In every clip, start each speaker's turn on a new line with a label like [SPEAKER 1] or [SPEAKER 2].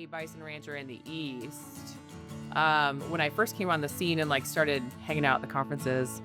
[SPEAKER 1] a bison rancher in the East, when I first came on the scene and like started hanging out at the conferences,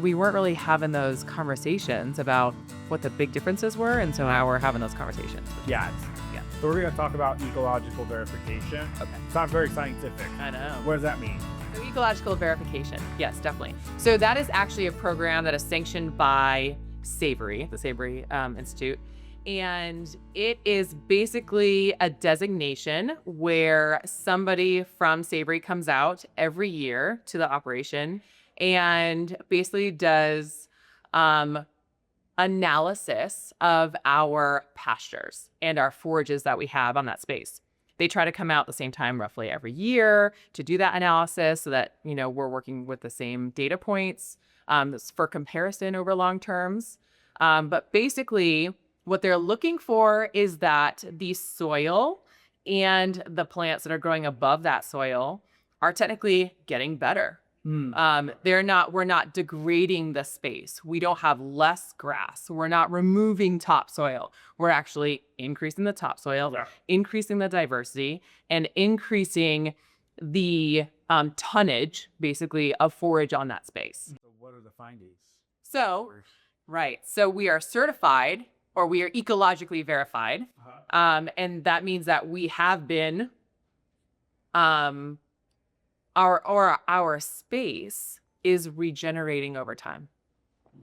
[SPEAKER 1] we weren't really having those conversations about what the big differences were. And so now we're having those conversations.
[SPEAKER 2] Yeah.
[SPEAKER 1] Yeah.
[SPEAKER 2] So we're going to talk about ecological verification.
[SPEAKER 1] Okay.
[SPEAKER 2] It's not very scientific.
[SPEAKER 1] I know.
[SPEAKER 2] What does that mean?
[SPEAKER 1] So ecological verification. Yes, definitely. So that is actually a program that is sanctioned by Savory, the Savory Institute. And it is basically a designation where somebody from Savory comes out every year to the operation and basically does analysis of our pastures and our forages that we have on that space. They try to come out at the same time roughly every year to do that analysis so that, you know, we're working with the same data points for comparison over long terms. But basically, what they're looking for is that the soil and the plants that are growing above that soil are technically getting better. We're not degrading the space. We don't have less grass. We're not removing topsoil. We're actually increasing the topsoil, increasing the diversity, and increasing the tonnage, basically, of forage on that space.
[SPEAKER 2] So what are the findings?
[SPEAKER 1] So we are certified, or we are ecologically verified. And that means that we have been, our space is regenerating over time.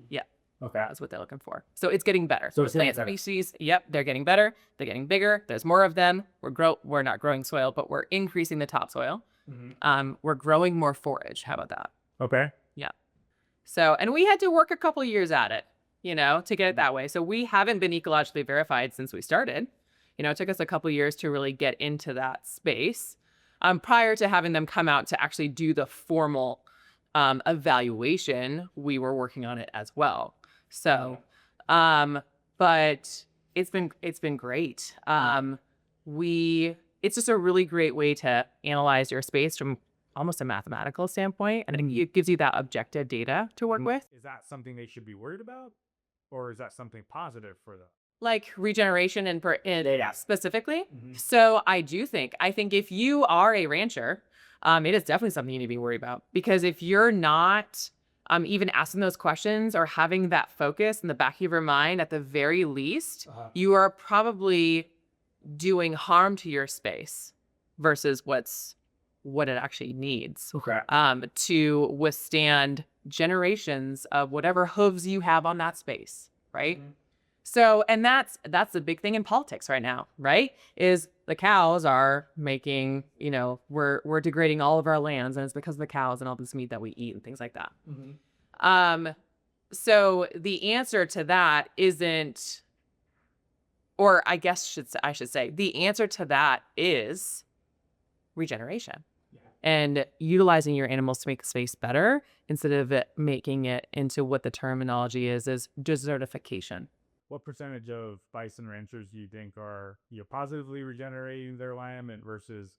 [SPEAKER 1] Yeah.
[SPEAKER 2] Okay.
[SPEAKER 1] That's what they're looking for. So it's getting better.
[SPEAKER 2] So it's
[SPEAKER 1] the plant
[SPEAKER 2] getting better.
[SPEAKER 1] species, yep, they're getting better. They're getting bigger. There's more of them. We're not growing soil, but we're increasing the topsoil. We're growing more forage. How about that?
[SPEAKER 2] Okay.
[SPEAKER 1] Yeah. So, and we had to work a couple years at it, you know, to get it that way. So we haven't been ecologically verified since we started. You know, it took us a couple years to really get into that space. Prior to having them come out to actually do the formal evaluation, we were working on it as well. So, but it's been great. It's just a really great way to analyze your space from almost a mathematical standpoint, and it gives you that objective data to work with.
[SPEAKER 2] Is that something they should be worried about, or is that something positive for them?
[SPEAKER 1] Like regeneration and specifically. So I think if you are a rancher, it is definitely something you need to be worried about, because if you're not even asking those questions or having that focus in the back of your mind, at the very least, you are probably doing harm to your space versus what it actually needs to withstand generations of whatever hooves you have on that space, right? So, and that's the big thing in politics right now, right? Is the cows are making, you know, we're degrading all of our lands, and it's because of the cows and all this meat that we eat and things like that. So the answer to that isn't, or I guess I should say, the answer to that is regeneration and utilizing your animals to make the space better instead of making it into what the terminology is desertification.
[SPEAKER 2] What percentage of bison ranchers do you think are positively regenerating their land versus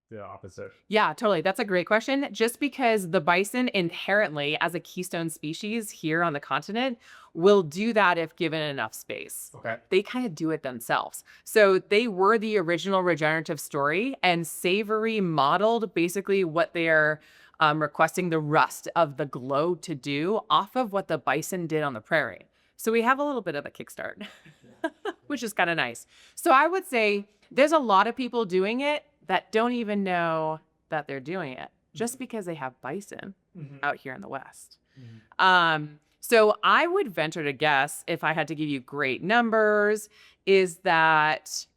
[SPEAKER 2] the opposite?
[SPEAKER 1] Yeah, totally. That's a great question. Just because the bison inherently, as a keystone species here on the continent, will do that if given enough space.
[SPEAKER 2] Okay.
[SPEAKER 1] They kind of do it themselves. So they were the original regenerative story, and Savory modeled basically what they're requesting the rest of the globe to do off of what the bison did on the prairie. So we have a little bit of a kickstart, which is kind of nice. So I would say there's a lot of people doing it that don't even know that they're doing it just because they have bison out here in the West. So I would venture to guess, if I had to give you great numbers, is that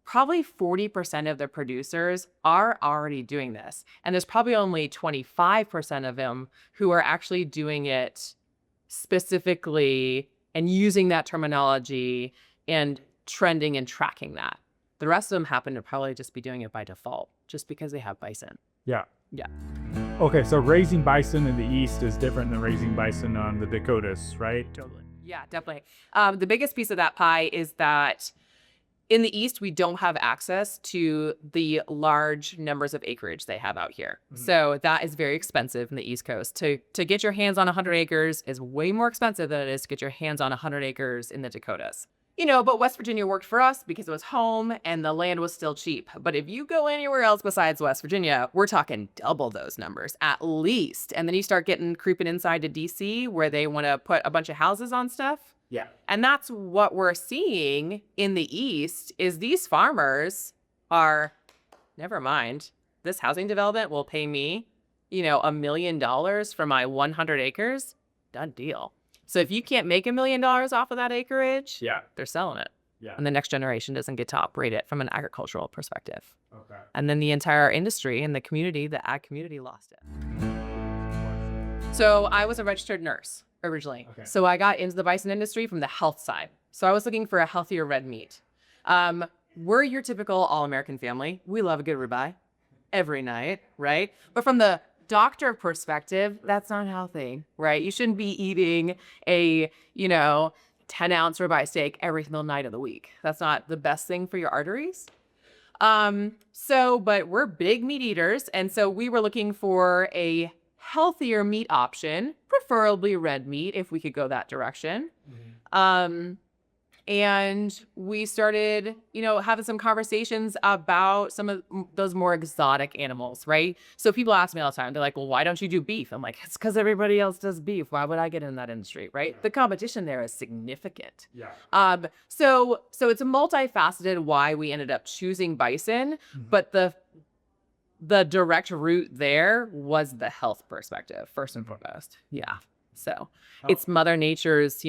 [SPEAKER 1] probably 40% of the producers are already doing this. And there's probably only 25% of them who are actually doing it specifically and using that terminology and trending and tracking that. The rest of them happen to probably just be doing it by default, just because they have bison.
[SPEAKER 2] Yeah.
[SPEAKER 1] Yeah.
[SPEAKER 2] Okay, so raising bison in the East is different than raising bison on the Dakotas, right?
[SPEAKER 1] Totally. Yeah, definitely. The biggest piece of that pie is that in the East, we don't have access to the large numbers of acreage they have out here. So that is very expensive in the East Coast. To get your hands on 100 acres is way more expensive than it is to get your hands on 100 acres in the Dakotas. But West Virginia worked for us because it was home and the land was still cheap. But if you go anywhere else besides West Virginia, we're talking double those numbers at least. And then you start creeping inside to DC where they want to put a bunch of houses on stuff.
[SPEAKER 2] Yeah.
[SPEAKER 1] And that's what we're seeing in the East is these farmers are, never mind, this housing development will pay me, $1 million for my 100 acres. Done deal. So if you can't make $1 million off of that acreage,
[SPEAKER 2] Yeah.
[SPEAKER 1] they're selling it.
[SPEAKER 2] Yeah.
[SPEAKER 1] And the next generation doesn't get to operate it from an agricultural perspective.
[SPEAKER 2] Okay.
[SPEAKER 1] And then the entire industry and the ag community lost it. So I was a registered nurse originally.
[SPEAKER 2] Okay.
[SPEAKER 1] So I got into the bison industry from the health side. So I was looking for a healthier red meat. We're your typical all-American family. We love a good ribeye every night, right? But from the doctor perspective, that's not healthy, right? You shouldn't be eating a, 10-ounce ribeye steak every single night of the week. That's not the best thing for your arteries. But we're big meat eaters. And so we were looking for a healthier meat option, preferably red meat, if we could go that direction. And we started, having some conversations about some of those more exotic animals, right? So people ask me all the time, they're like, well, why don't you do beef? I'm like, it's because everybody else does beef. Why would I get in that industry, right? The competition there is significant.
[SPEAKER 2] Yeah.
[SPEAKER 1] So it's a multifaceted why we ended up choosing bison, but the direct route there was the health perspective, first and foremost. Yeah. So it's Mother Nature's,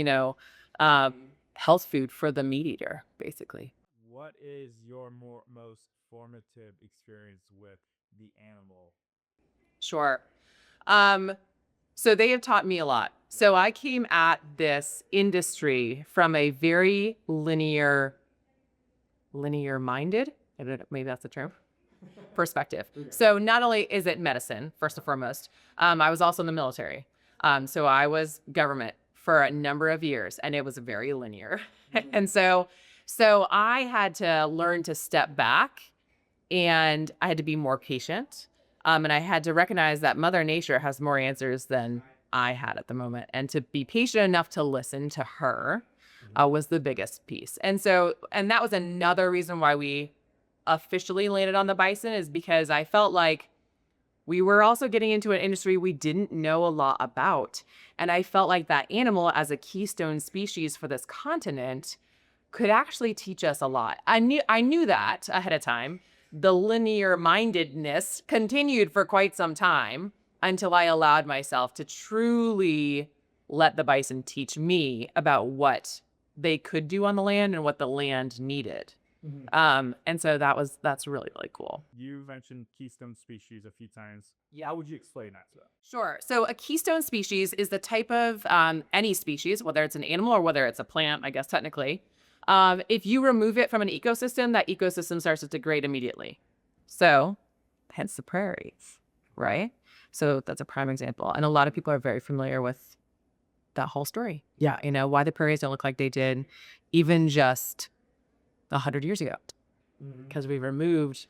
[SPEAKER 1] health food for the meat eater, basically.
[SPEAKER 2] What is your most formative experience with the animal?
[SPEAKER 1] Sure. So they have taught me a lot. So I came at this industry from a very linear minded, I don't know, maybe that's the term, perspective. So not only is it medicine, first and foremost, I was also in the military. So I was government for a number of years, and it was very linear. And so I had to learn to step back, and I had to be more patient. And I had to recognize that Mother Nature has more answers than I had at the moment. And to be patient enough to listen to her was the biggest piece. And that was another reason why we officially landed on the bison, is because I felt like we were also getting into an industry we didn't know a lot about. And I felt like that animal as a keystone species for this continent could actually teach us a lot. I knew that ahead of time. The linear mindedness continued for quite some time until I allowed myself to truly let the bison teach me about what they could do on the land and what the land needed. And so that's really, really cool.
[SPEAKER 2] You mentioned keystone species a few times. Yeah, how would you explain that to them?
[SPEAKER 1] Sure. So a keystone species is the type of any species, whether it's an animal or whether it's a plant, I guess technically. If you remove it from an ecosystem, that ecosystem starts to degrade immediately. So hence the prairies, right? So that's a prime example. And a lot of people are very familiar with that whole story. Yeah. Why the prairies don't look like they did even just 100 years ago, because we removed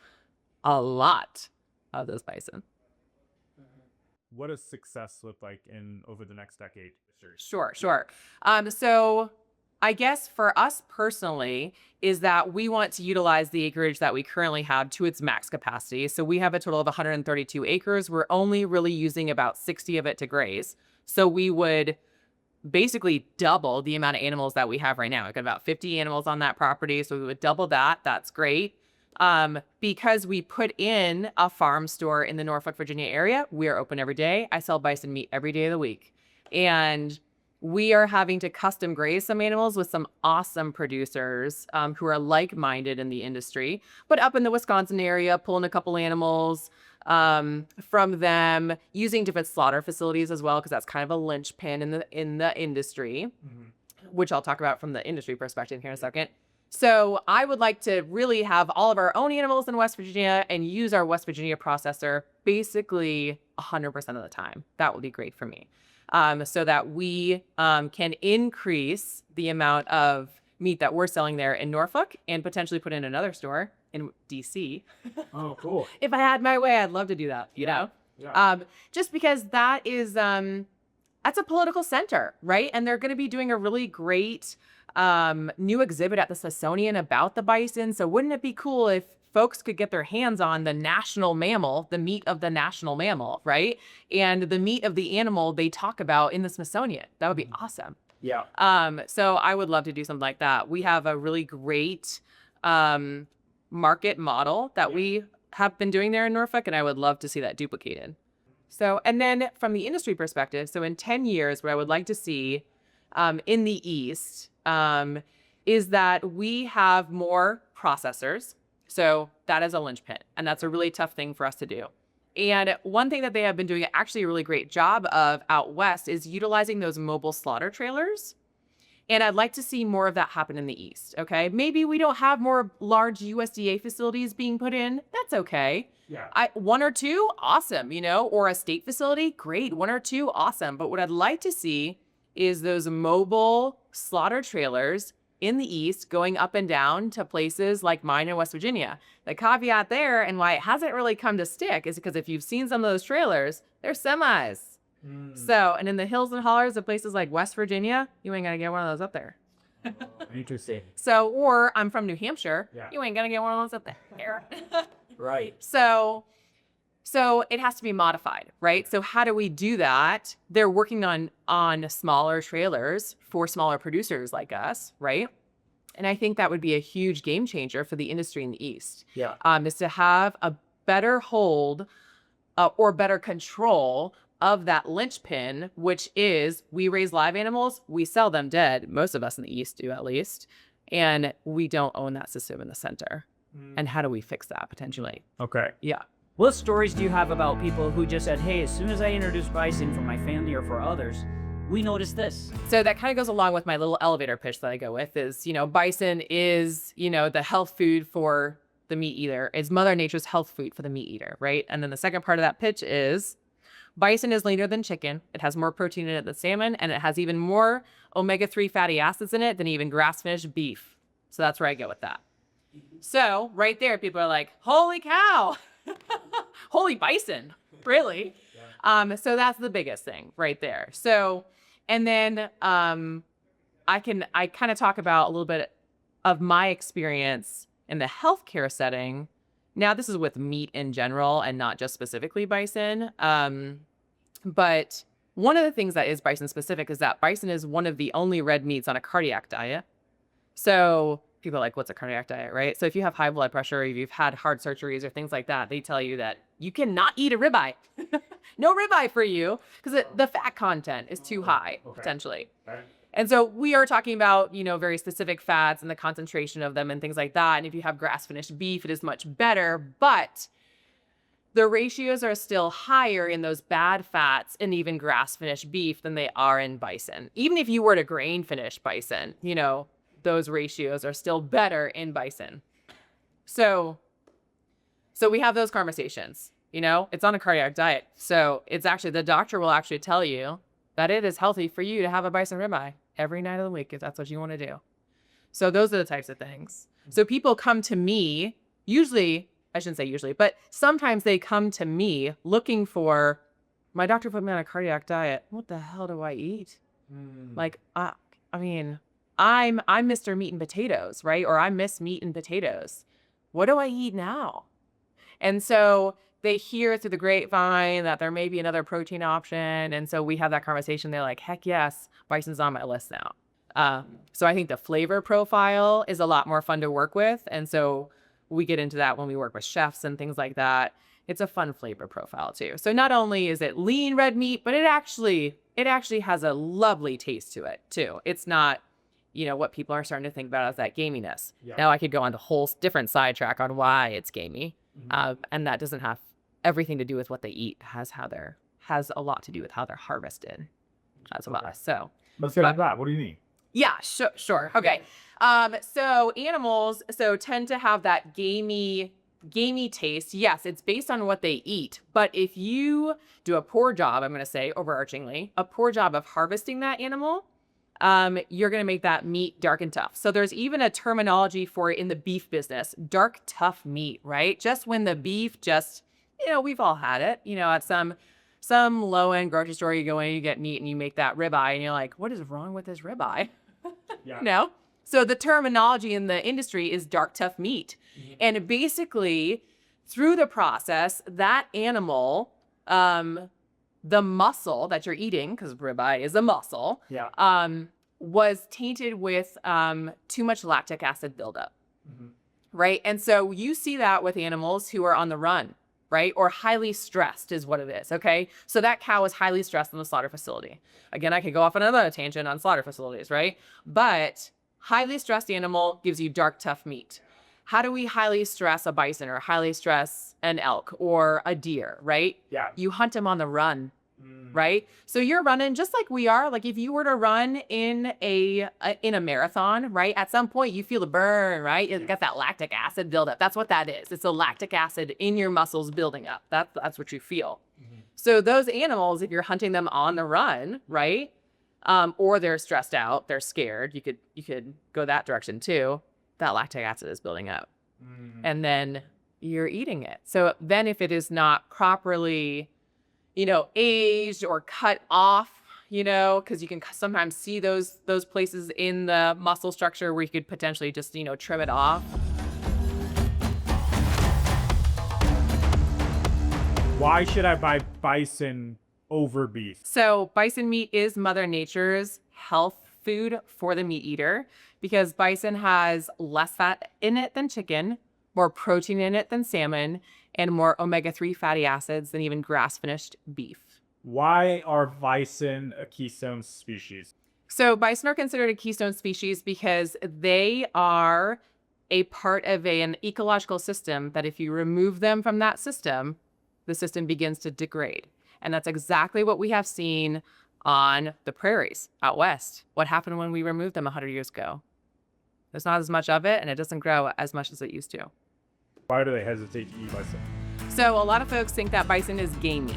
[SPEAKER 1] a lot of those bison.
[SPEAKER 2] What does success look like over the next decade?
[SPEAKER 1] Sure. So I guess for us personally is that we want to utilize the acreage that we currently have to its max capacity. So we have a total of 132 acres. We're only really using about 60 of it to graze. So we would basically double the amount of animals that we have right now. We've got about 50 animals on that property. So we would double that. That's great. Because we put in a farm store in the Norfolk, Virginia area, we are open every day. I sell bison meat every day of the week. And we are having to custom graze some animals with some awesome producers who are like-minded in the industry, but up in the Wisconsin area, pulling a couple animals from them, using different slaughter facilities as well, because that's kind of a linchpin in the industry, which I'll talk about from the industry perspective here in a second. So I would like to really have all of our own animals in West Virginia and use our West Virginia processor basically 100% of the time. That would be great for me. So that we can increase the amount of meat that we're selling there in Norfolk and potentially put in another store in DC.
[SPEAKER 2] Oh, cool.
[SPEAKER 1] If I had my way, I'd love to do that, you know?
[SPEAKER 2] Yeah.
[SPEAKER 1] Just because that is, that's a political center, right? And they're going to be doing a really great new exhibit at the Smithsonian about the bison. So wouldn't it be cool if folks could get their hands on the national mammal, the meat of the national mammal, right? And the meat of the animal they talk about in the Smithsonian. That would be awesome.
[SPEAKER 3] Yeah.
[SPEAKER 1] So I would love to do something like that. We have a really great market model that we have been doing there in Norfolk, and I would love to see that duplicated. So, and then from the industry perspective, so in 10 years, what I would like to see in the East is that we have more processors. So that is a linchpin, and that's a really tough thing for us to do. And one thing that they have been doing actually a really great job of out west is utilizing those mobile slaughter trailers. And I'd like to see more of that happen in the East, okay? Maybe we don't have more large USDA facilities being put in. That's okay.
[SPEAKER 2] Yeah.
[SPEAKER 1] One or two, awesome, or a state facility, great. One or two, awesome. But what I'd like to see is those mobile slaughter trailers in the East going up and down to places like mine in West Virginia. The caveat there and why it hasn't really come to stick is because if you've seen some of those trailers, they're semis. So, and in the hills and hollers of places like West Virginia, you ain't gonna get one of those up there.
[SPEAKER 3] Interesting.
[SPEAKER 1] So, or I'm from New Hampshire,
[SPEAKER 2] Yeah.
[SPEAKER 1] you ain't gonna get one of those up there.
[SPEAKER 3] Right.
[SPEAKER 1] So it has to be modified, right? So how do we do that? They're working on smaller trailers for smaller producers like us, right? And I think that would be a huge game changer for the industry in the East.
[SPEAKER 3] Yeah.
[SPEAKER 1] Is to have a better hold or better control of that linchpin, which is we raise live animals, we sell them dead. Most of us in the East do, at least. And we don't own that system in the center. And how do we fix that potentially?
[SPEAKER 2] Okay.
[SPEAKER 1] Yeah.
[SPEAKER 3] What stories do you have about people who just said, hey, as soon as I introduce bison for my family or for others, we noticed this?
[SPEAKER 1] So that kind of goes along with my little elevator pitch that I go with is, bison is, the health food for the meat eater. It's Mother Nature's health food for the meat eater, right? And then the second part of that pitch is bison is leaner than chicken. It has more protein in it than salmon, and it has even more omega-3 fatty acids in it than even grass-finished beef. So that's where I go with that. So right there, people are like, holy cow, holy bison, really? So that's the biggest thing right there. So, and then I kind of talk about a little bit of my experience in the healthcare setting. Now, this is with meat in general and not just specifically bison. But one of the things that is bison specific is that bison is one of the only red meats on a cardiac diet. So people are like, what's a cardiac diet, right? So if you have high blood pressure, or if you've had heart surgeries or things like that, they tell you that you cannot eat a ribeye. No ribeye for you because the fat content is too high, potentially.
[SPEAKER 2] Right.
[SPEAKER 1] And so we are talking about, very specific fats and the concentration of them and things like that. And if you have grass-finished beef, it is much better. But the ratios are still higher in those bad fats and even grass-finished beef than they are in bison. Even if you were to grain-finish bison, those ratios are still better in bison. So we have those conversations, it's on a cardiac diet. So it's actually, the doctor will actually tell you that it is healthy for you to have a bison ribeye every night of the week if that's what you want to do. So those are the types of things. So people come to me, usually, I shouldn't say usually, but sometimes they come to me looking for, my doctor put me on a cardiac diet. What the hell do I eat? Like, I'm Mr. Meat and Potatoes, right? Or I miss meat and potatoes. What do I eat now? And so they hear through the grapevine that there may be another protein option. And so we have that conversation. They're like, heck yes, bison's on my list now. So I think the flavor profile is a lot more fun to work with. And so we get into that when we work with chefs and things like that. It's a fun flavor profile too. So not only is it lean red meat, but it actually has a lovely taste to it too. It's not, what people are starting to think about as that gaminess.
[SPEAKER 2] Yeah.
[SPEAKER 1] Now I could go on a whole different sidetrack on why it's gamey. And that doesn't have everything to do with what they eat. Has a lot to do with how they're harvested as well. So
[SPEAKER 2] Let's get on that. What do you mean?
[SPEAKER 1] yeah, sure. Okay. So animals tend to have that gamey taste. Yes, it's based on what they eat. But if you do a poor job, I'm going to say overarchingly, a poor job of harvesting that animal, you're going to make that meat dark and tough. So there's even a terminology for it in the beef business, dark, tough meat, right? Just when the beef we've all had it, at some some low-end grocery store, you go in, you get meat, and you make that ribeye, and you're like, what is wrong with this ribeye?
[SPEAKER 2] Yeah.
[SPEAKER 1] No. So the terminology in the industry is dark, tough meat. And basically, through the process, that animal, the muscle that you're eating, because ribeye is a muscle,
[SPEAKER 2] Yeah.
[SPEAKER 1] was tainted with too much lactic acid buildup. Right? And so you see that with animals who are on the run, right? Or highly stressed is what it is, okay? So that cow is highly stressed in the slaughter facility. Again, I could go off on another tangent on slaughter facilities, right? But highly stressed animal gives you dark, tough meat. How do we highly stress a bison or highly stress an elk or a deer, right?
[SPEAKER 2] Yeah.
[SPEAKER 1] You hunt them on the run, right? So you're running just like we are. Like if you were to run in a marathon, right? At some point you feel the burn, right? You got that lactic acid buildup. That's what that is. It's the lactic acid in your muscles building up. That's what you feel. So those animals, if you're hunting them on the run, right? Or they're stressed out, they're scared. You could go that direction too. That lactic acid is building up, and then you're eating it. So then, if it is not properly, aged or cut off, because you can sometimes see those places in the muscle structure where you could potentially just, trim it off.
[SPEAKER 2] Why should I buy bison over beef?
[SPEAKER 1] So bison meat is Mother Nature's health food for the meat eater because bison has less fat in it than chicken, more protein in it than salmon, and more omega-3 fatty acids than even grass-finished beef.
[SPEAKER 2] Why are bison a keystone species?
[SPEAKER 1] So bison are considered a keystone species because they are a part of an ecological system that if you remove them from that system, the system begins to degrade. And that's exactly what we have seen on the prairies out west. What happened when we removed them 100 years ago? There's not as much of it, and it doesn't grow as much as it used to.
[SPEAKER 2] Why do they hesitate to eat bison?
[SPEAKER 1] So a lot of folks think that bison is gamey,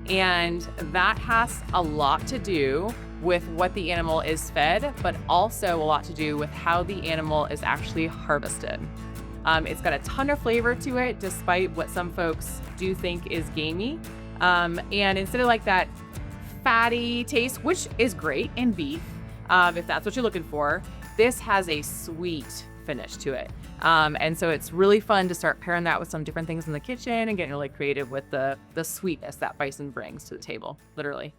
[SPEAKER 1] and that has a lot to do with what the animal is fed, but also a lot to do with how the animal is actually harvested. It's got a ton of flavor to it, despite what some folks do think is gamey. And instead of like that fatty taste, which is great in beef, if that's what you're looking for, this has a sweet finish to it. And so it's really fun to start pairing that with some different things in the kitchen and getting really creative with the sweetness that bison brings to the table, literally.